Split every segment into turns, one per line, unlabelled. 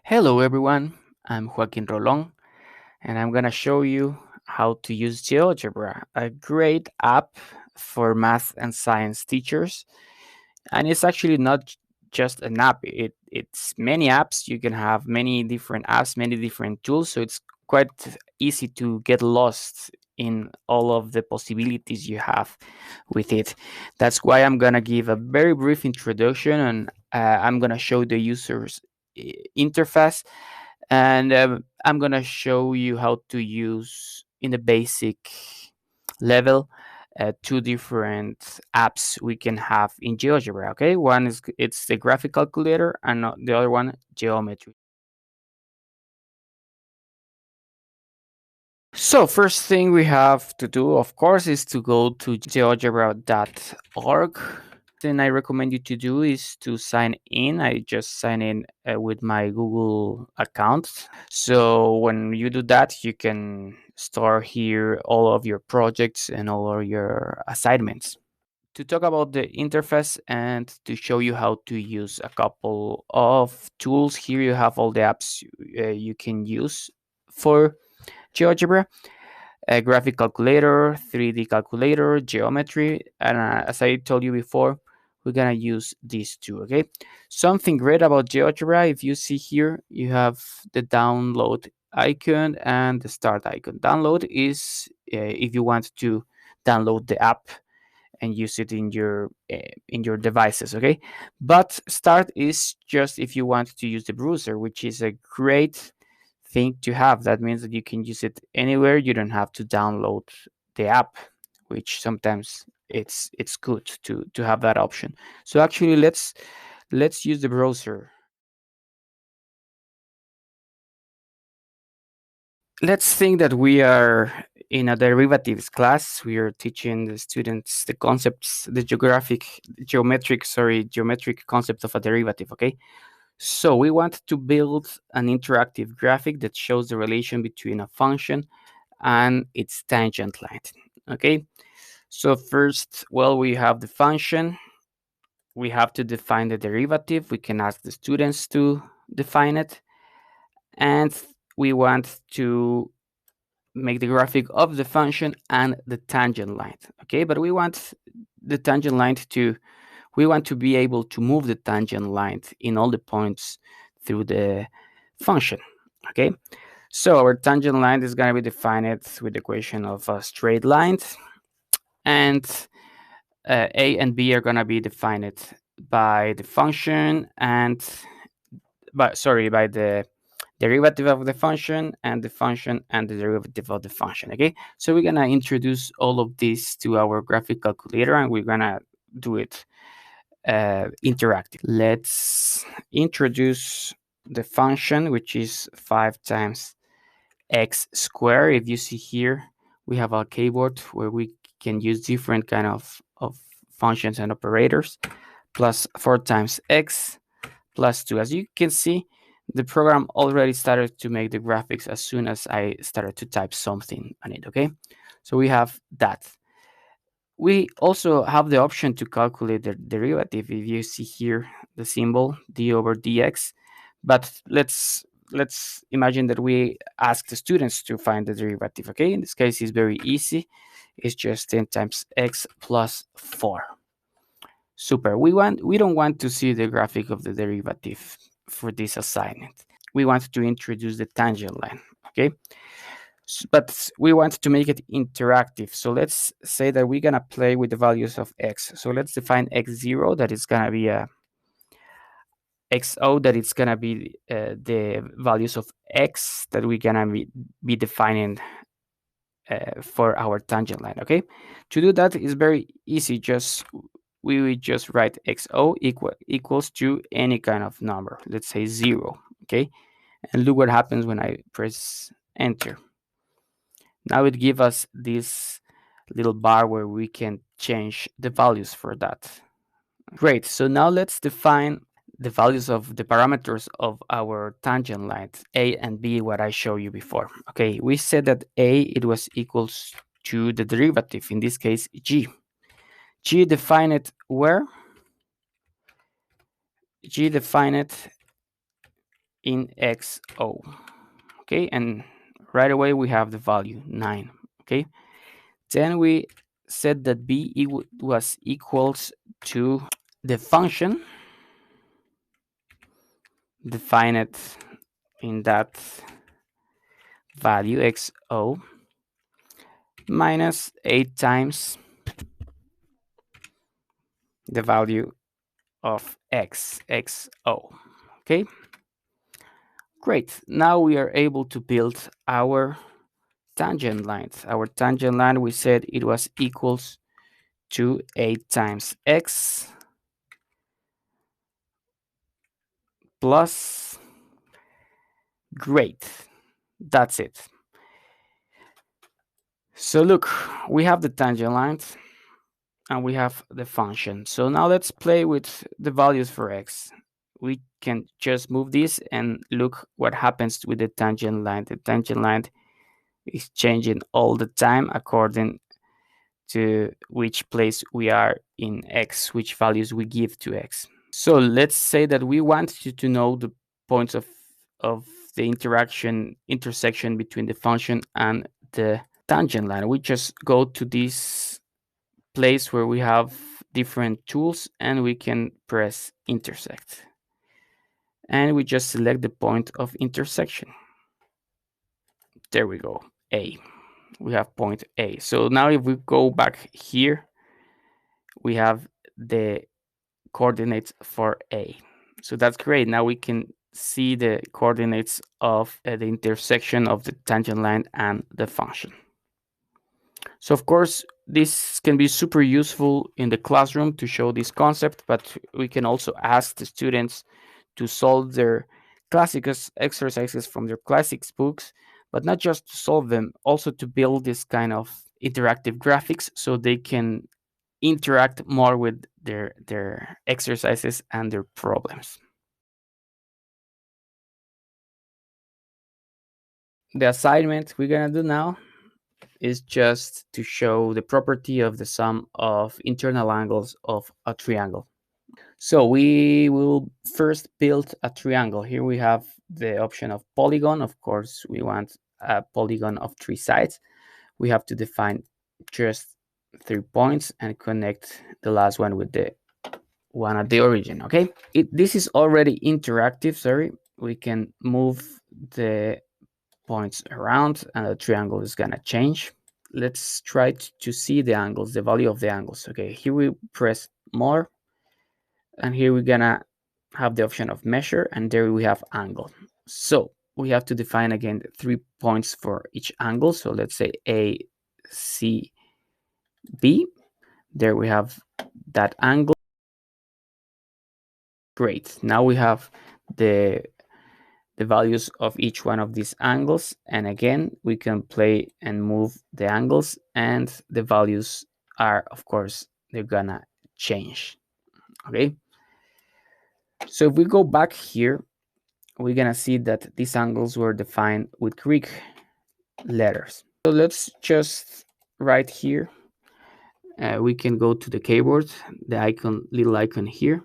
Hello everyone, I'm Joaquin Rolon and I'm gonna show you how to use Geogebra, a great app for math and science teachers. And it's actually not just an app, it's many apps. You can have many different apps, many different tools, so it's quite easy to get lost in all of the possibilities you have with it. That's why I'm gonna give a very brief introduction and I'm gonna show the user's interface, and I'm gonna show you how to use in the basic level two different apps we can have in GeoGebra. Okay, one is it's the graphic calculator, and the other one geometry. So first thing we have to do, of course, is to go to geogebra.org. Thing I recommend you to do is to sign in. I just sign in with my Google account. So when you do that, you can store here all of your projects and all of your assignments. To talk about the interface and to show you how to use a couple of tools, here you have all the apps you can use for GeoGebra: a graphic calculator, 3D calculator, geometry, and as I told you before, we're gonna use these two. Okay, something great about GeoGebra, if you see here, you have the download icon and the start icon. Download is if you want to download the app and use it in your devices. Okay, but start is just if you want to use the browser, which is a great thing to have. That means that you can use it anywhere. You don't have to download the app, which sometimes it's good to have that option. So actually, let's use the browser. Let's think that we are in a derivatives class. We are teaching the students the concepts, the geometric concept of a derivative. Okay, so we want to build an interactive graphic that shows the relation between a function and its tangent line. Okay, so first, well, we have the function. We have to define the derivative. We can ask the students to define it, and we want to make the graphic of the function and the tangent line. Okay, but we want the tangent line to we want to be able to move the tangent line in all the points through the function. Okay, so our tangent line is going to be defined with the equation of a straight line, and a and b are going to be defined by the function and by the derivative of the function and the derivative of the function. Okay, so we're gonna introduce all of this to our graphic calculator and we're gonna do it interactive. Let's introduce the function, which is 5 times x squared. If you see here, we have a keyboard where we can use different kind of functions and operators, plus 4 times x plus 2. As you can see, the program already started to make the graphics as soon as I started to type something on it. Okay, so we have that. We also have the option to calculate the derivative. If you see here the symbol d over dx, but let's imagine that we ask the students to find the derivative. Okay, in this case it's very easy. It's just 10 times x plus 4. Super. We don't want to see the graphic of the derivative for this assignment. We want to introduce the tangent line. Okay, but we want to make it interactive. So let's say that we're gonna play with the values of x. So let's define x0, that is gonna be a xo, that it's gonna be the values of x that we're gonna be defining for our tangent line. Okay, to do that is very easy. We will just write xo equals to any kind of number. Let's say 0. Okay, and look what happens when I press enter. Now it gives us this little bar where we can change the values for that. Great. So now let's define the values of the parameters of our tangent lines, a and b, what I showed you before. Okay, we said that a, it was equals to the derivative, in this case g. G defined where? G defined in XO. Okay, and right away we have the value 9. Okay, then we said that b was equals to the function defined in that value XO minus 8 times the value of XO. Okay, great. Now we are able to build our tangent lines. Our tangent line, we said it was equals to 8 times x plus. Great. That's it. So look, we have the tangent lines and we have the function. So now let's play with the values for x. We can just move this and look what happens with the tangent line. The tangent line is changing all the time according to which place we are in x, which values we give to x. So let's say that we want you to know the points of the intersection between the function and the tangent line. We just go to this place where we have different tools and we can press intersect. And we just select the point of intersection. There we go, A. We have point A. So now if we go back here, we have the coordinates for A. So that's great. Now we can see the coordinates of the intersection of the tangent line and the function. So of course, this can be super useful in the classroom to show this concept, but we can also ask the students to solve their classic exercises from their classics books, but not just to solve them, also to build this kind of interactive graphics so they can interact more with their exercises and their problems. The assignment we're gonna do now is just to show the property of the sum of internal angles of a triangle. So we will first build a triangle. Here we have the option of polygon. Of course, we want a polygon of 3 sides. We have to define just 3 points and connect the last one with the one at the origin. Okay, this is already interactive. Sorry, we can move the points around and the triangle is gonna change. Let's try to see the angles, the value of the angles. Okay, here we press more and here we're gonna have the option of measure and there we have angle. So we have to define again 3 points for each angle. So let's say A, C, B. There we have that angle. Great. Now we have the values of each one of these angles, and again we can play and move the angles, and the values are, of course, they're gonna change. Okay, so if we go back here, we're gonna see that these angles were defined with Greek letters. So let's just write here. We can go to the keyboard, the icon, little icon here,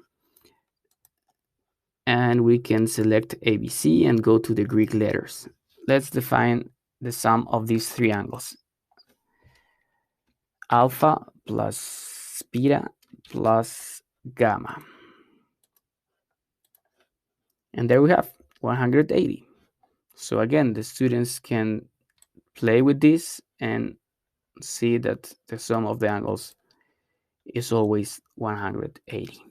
and we can select ABC and go to the Greek letters. Let's define the sum of these 3 angles. Alpha plus beta plus gamma. And there we have 180. So again, the students can play with this and see that the sum of the angles is always 180.